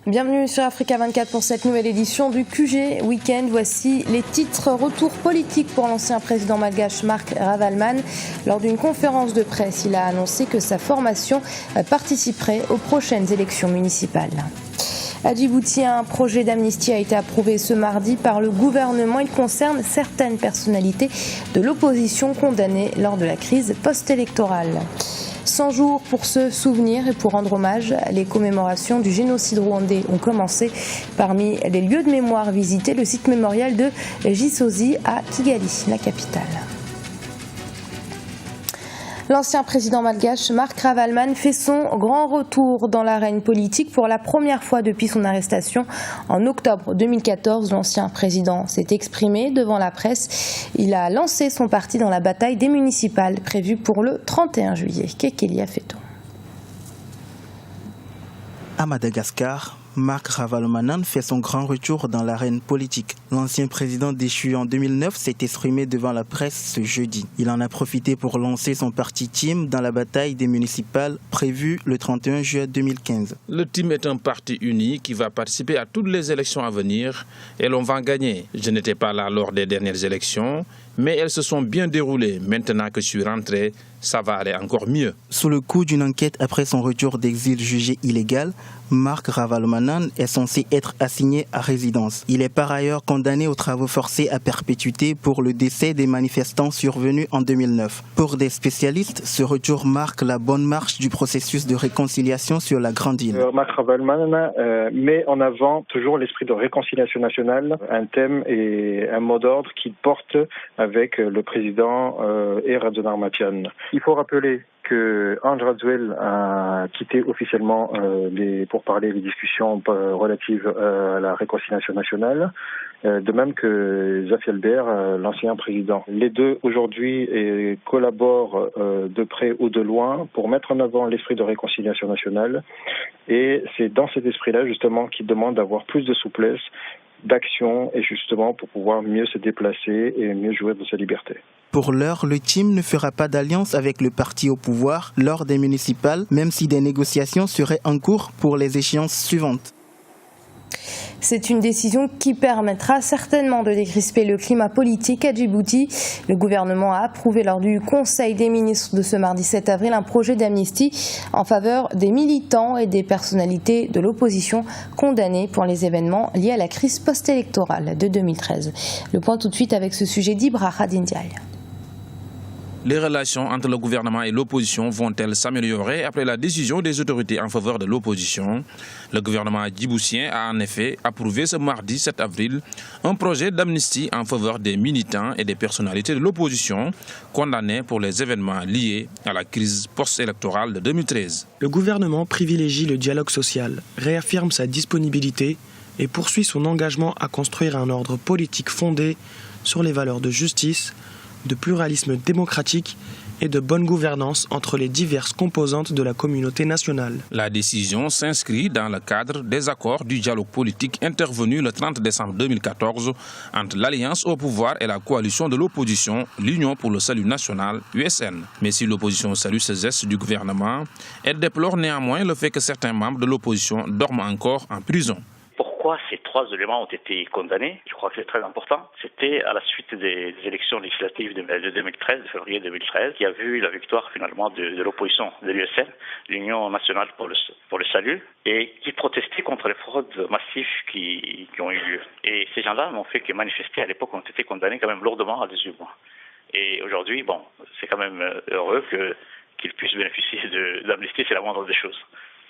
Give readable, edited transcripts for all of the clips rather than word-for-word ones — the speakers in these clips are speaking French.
Bienvenue sur Africa 24 pour cette nouvelle édition du QG Week-end. Voici les titres. Retour politique pour l'ancien président malgache Marc Ravaloman. Lors d'une conférence de presse, il a annoncé que sa formation participerait aux prochaines élections municipales. À Djibouti, un projet d'amnistie a été approuvé ce mardi par le gouvernement. Il concerne certaines personnalités de l'opposition condamnées lors de la crise post-électorale. 100 jours pour se souvenir et pour rendre hommage. Les commémorations du génocide rwandais ont commencé. Parmi les lieux de mémoire visités, le site mémorial de Gisozi à Kigali, la capitale. L'ancien président malgache Marc Ravaloman fait son grand retour dans l'arène politique pour la première fois depuis son arrestation en octobre 2014. L'ancien président s'est exprimé devant la presse. Il a lancé son parti dans la bataille des municipales prévue pour le 31 juillet. Kekelia Feto. À Madagascar, Marc Ravaloman fait son grand retour dans l'arène politique. L'ancien président déchu en 2009 s'est exprimé devant la presse ce jeudi. Il en a profité pour lancer son parti TIM dans la bataille des municipales prévue le 31 juillet 2015. Le TIM est un parti uni qui va participer à toutes les élections à venir et l'on va gagner. Je n'étais pas là lors des dernières élections, mais elles se sont bien déroulées. Maintenant que je suis rentré, ça va aller encore mieux. Sous le coup d'une enquête après son retour d'exil jugé illégal, Marc Ravaloman est censé être assigné à résidence. Il est par ailleurs condamné aux travaux forcés à perpétuité pour le décès des manifestants survenus en 2009. Pour des spécialistes, ce retour marque la bonne marche du processus de réconciliation sur la Grande Île. Marc Ravaloman met en avant toujours l'esprit de réconciliation nationale, un thème et un mot d'ordre qu'il porte avec le président Radzonar Matian. Il faut rappeler que André Rajoelina a quitté officiellement pour parler des discussions relatives à la réconciliation nationale, de même que Zafy Albert, l'ancien président. Les deux aujourd'hui collaborent de près ou de loin pour mettre en avant l'esprit de réconciliation nationale, et c'est dans cet esprit-là justement qu'ils demandent d'avoir plus de souplesse d'action et justement pour pouvoir mieux se déplacer et mieux jouir de sa liberté. Pour l'heure, le TIM ne fera pas d'alliance avec le parti au pouvoir lors des municipales, même si des négociations seraient en cours pour les échéances suivantes. C'est une décision qui permettra certainement de décrisper le climat politique à Djibouti. Le gouvernement a approuvé lors du Conseil des ministres de ce mardi 7 avril un projet d'amnistie en faveur des militants et des personnalités de l'opposition condamnés pour les événements liés à la crise post-électorale de 2013. Le point tout de suite avec ce sujet d'Ibra Khadindiaï. Les relations entre le gouvernement et l'opposition vont-elles s'améliorer après la décision des autorités en faveur de l'opposition? Le gouvernement djiboutien a en effet approuvé ce mardi 7 avril un projet d'amnistie en faveur des militants et des personnalités de l'opposition condamnés pour les événements liés à la crise post-électorale de 2013. Le gouvernement privilégie le dialogue social, réaffirme sa disponibilité et poursuit son engagement à construire un ordre politique fondé sur les valeurs de justice, de pluralisme démocratique et de bonne gouvernance entre les diverses composantes de la communauté nationale. La décision s'inscrit dans le cadre des accords du dialogue politique intervenu le 30 décembre 2014 entre l'Alliance au pouvoir et la coalition de l'opposition, l'Union pour le salut national, USN. Mais si l'opposition salue ce geste du gouvernement, elle déplore néanmoins le fait que certains membres de l'opposition dorment encore en prison. Pourquoi ces trois éléments ont été condamnés? Je crois que c'est très important. C'était à la suite des élections législatives de 2013, de février 2013, qui a vu la victoire finalement de l'opposition de l'USN, l'Union nationale pour le salut, et qui protestait contre les fraudes massives qui ont eu lieu. Et ces gens-là n'ont fait que manifester à l'époque, ont été condamnés quand même lourdement à 18 mois. Et aujourd'hui, c'est quand même heureux qu'ils puissent bénéficier d'amnistie, c'est la moindre des choses.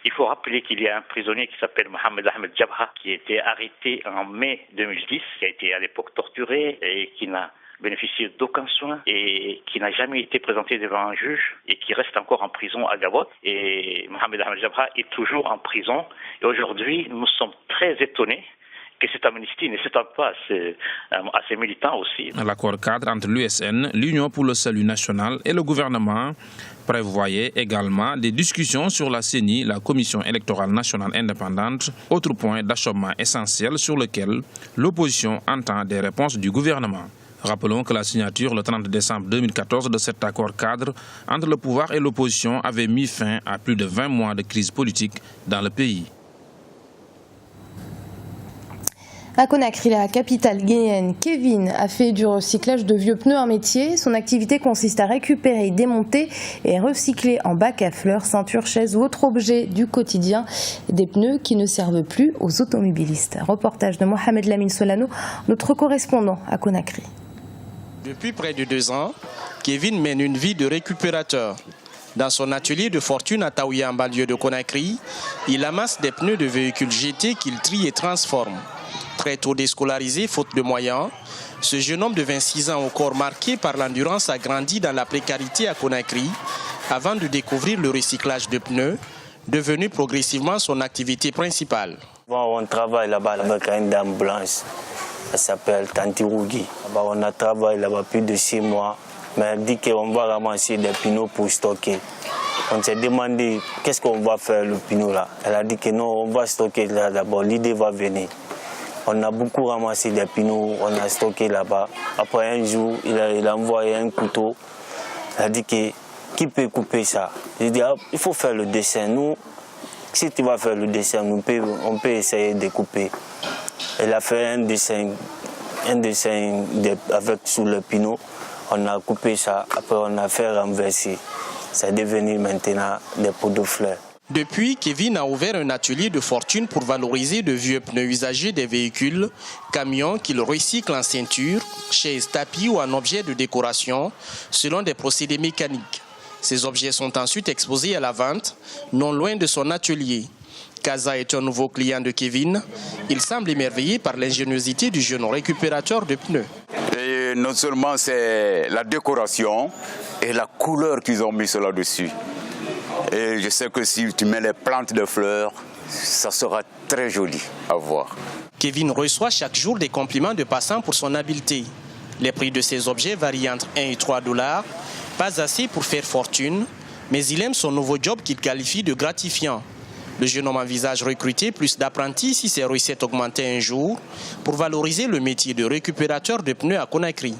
Il faut rappeler qu'il y a un prisonnier qui s'appelle Mohamed Ahmed Jabha qui a été arrêté en mai 2010, qui a été à l'époque torturé et qui n'a bénéficié d'aucun soin et qui n'a jamais été présenté devant un juge et qui reste encore en prison à Gabon. Et Mohamed Ahmed Jabha est toujours en prison. Et aujourd'hui, nous sommes très étonnés que cette amnistie ne s'étende pas à ces militants aussi. L'accord cadre entre l'USN, l'Union pour le salut national et le gouvernement prévoyait également des discussions sur la CENI, la Commission électorale nationale indépendante, autre point d'achoppement essentiel sur lequel l'opposition entend des réponses du gouvernement. Rappelons que la signature le 30 décembre 2014 de cet accord cadre entre le pouvoir et l'opposition avait mis fin à plus de 20 mois de crise politique dans le pays. À Conakry, la capitale guinéenne, Kevin a fait du recyclage de vieux pneus un métier. Son activité consiste à récupérer, démonter et recycler en bac à fleurs, ceintures, chaises ou autres objets du quotidien des pneus qui ne servent plus aux automobilistes. Reportage de Mohamed Lamine Solano, notre correspondant à Conakry. Depuis près de 2 ans, Kevin mène une vie de récupérateur. Dans son atelier de fortune à Taouya, en banlieue de Conakry, il amasse des pneus de véhicules jetés qu'il trie et transforme. Très tôt déscolarisé, faute de moyens, ce jeune homme de 26 ans au corps marqué par l'endurance a grandi dans la précarité à Conakry avant de découvrir le recyclage de pneus, devenu progressivement son activité principale. Bon, on travaille là-bas avec une dame blanche, elle s'appelle Tanti Rougui. On a travaillé là-bas plus de 6 mois, mais elle dit qu'on va ramasser des pneus pour stocker. On s'est demandé qu'est-ce qu'on va faire le pneu là. Elle a dit que non, on va stocker là d'abord, l'idée va venir. On a beaucoup ramassé des pneus, on a stocké là-bas. Après un jour, il a envoyé un couteau. Il a dit que qui peut couper ça? J'ai dit il faut faire le dessin. Nous, si tu vas faire le dessin, on peut essayer de couper. Il a fait un dessin avec sous le pneu. On a coupé ça, après on a fait renverser. C'est devenu maintenant des pots de fleurs. Depuis, Kevin a ouvert un atelier de fortune pour valoriser de vieux pneus usagés des véhicules, camions qu'il recycle en ceinture, chaises, tapis ou en objets de décoration, selon des procédés mécaniques. Ces objets sont ensuite exposés à la vente, non loin de son atelier. Kaza est un nouveau client de Kevin. Il semble émerveillé par l'ingéniosité du jeune récupérateur de pneus. Et non seulement c'est la décoration et la couleur qu'ils ont mis là-dessus. Et je sais que si tu mets les plantes de fleurs, ça sera très joli à voir. Kevin reçoit chaque jour des compliments de passants pour son habileté. Les prix de ces objets varient entre 1 et 3 $, pas assez pour faire fortune, mais il aime son nouveau job qu'il qualifie de gratifiant. Le jeune homme envisage recruter plus d'apprentis si ses recettes augmentaient un jour pour valoriser le métier de récupérateur de pneus à Conakry.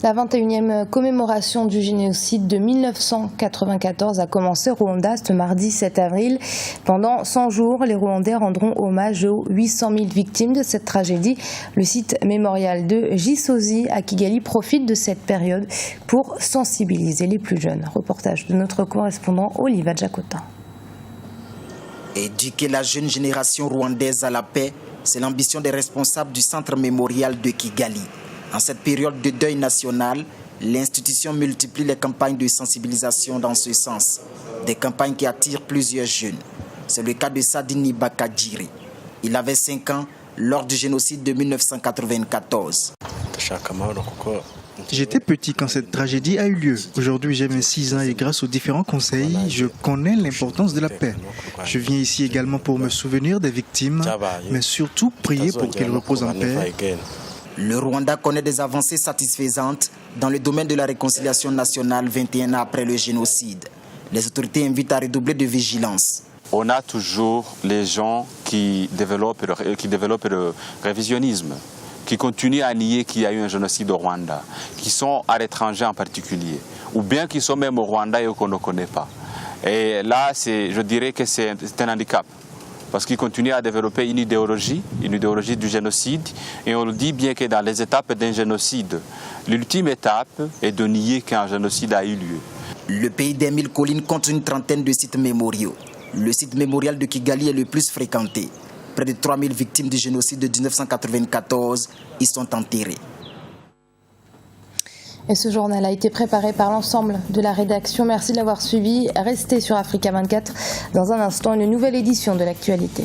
La 21e commémoration du génocide de 1994 a commencé au Rwanda ce mardi 7 avril. Pendant 100 jours, les Rwandais rendront hommage aux 800 000 victimes de cette tragédie. Le site mémorial de Gisozi à Kigali profite de cette période pour sensibiliser les plus jeunes. Reportage de notre correspondant Oliva Jakota. Éduquer la jeune génération rwandaise à la paix, c'est l'ambition des responsables du centre mémorial de Kigali. En cette période de deuil national, l'institution multiplie les campagnes de sensibilisation dans ce sens. Des campagnes qui attirent plusieurs jeunes. C'est le cas de Sadini Bakadjiri. Il avait 5 ans lors du génocide de 1994. J'étais petit quand cette tragédie a eu lieu. Aujourd'hui, j'ai 26 ans et grâce aux différents conseils, je connais l'importance de la paix. Je viens ici également pour me souvenir des victimes, mais surtout prier pour qu'elles reposent en paix. Le Rwanda connaît des avancées satisfaisantes dans le domaine de la réconciliation nationale 21 ans après le génocide. Les autorités invitent à redoubler de vigilance. On a toujours les gens qui développent le révisionnisme, qui continuent à nier qu'il y a eu un génocide au Rwanda, qui sont à l'étranger en particulier, ou bien qui sont même au Rwanda et qu'on ne connaît pas. Et là, je dirais que c'est un handicap. Parce qu'ils continuent à développer une idéologie du génocide. Et on le dit bien que dans les étapes d'un génocide, l'ultime étape est de nier qu'un génocide a eu lieu. Le pays des 1000 collines compte une trentaine de sites mémoriaux. Le site mémorial de Kigali est le plus fréquenté. Près de 3000 victimes du génocide de 1994 y sont enterrées. Et ce journal a été préparé par l'ensemble de la rédaction. Merci de l'avoir suivi. Restez sur Africa 24. Dans un instant, une nouvelle édition de l'actualité.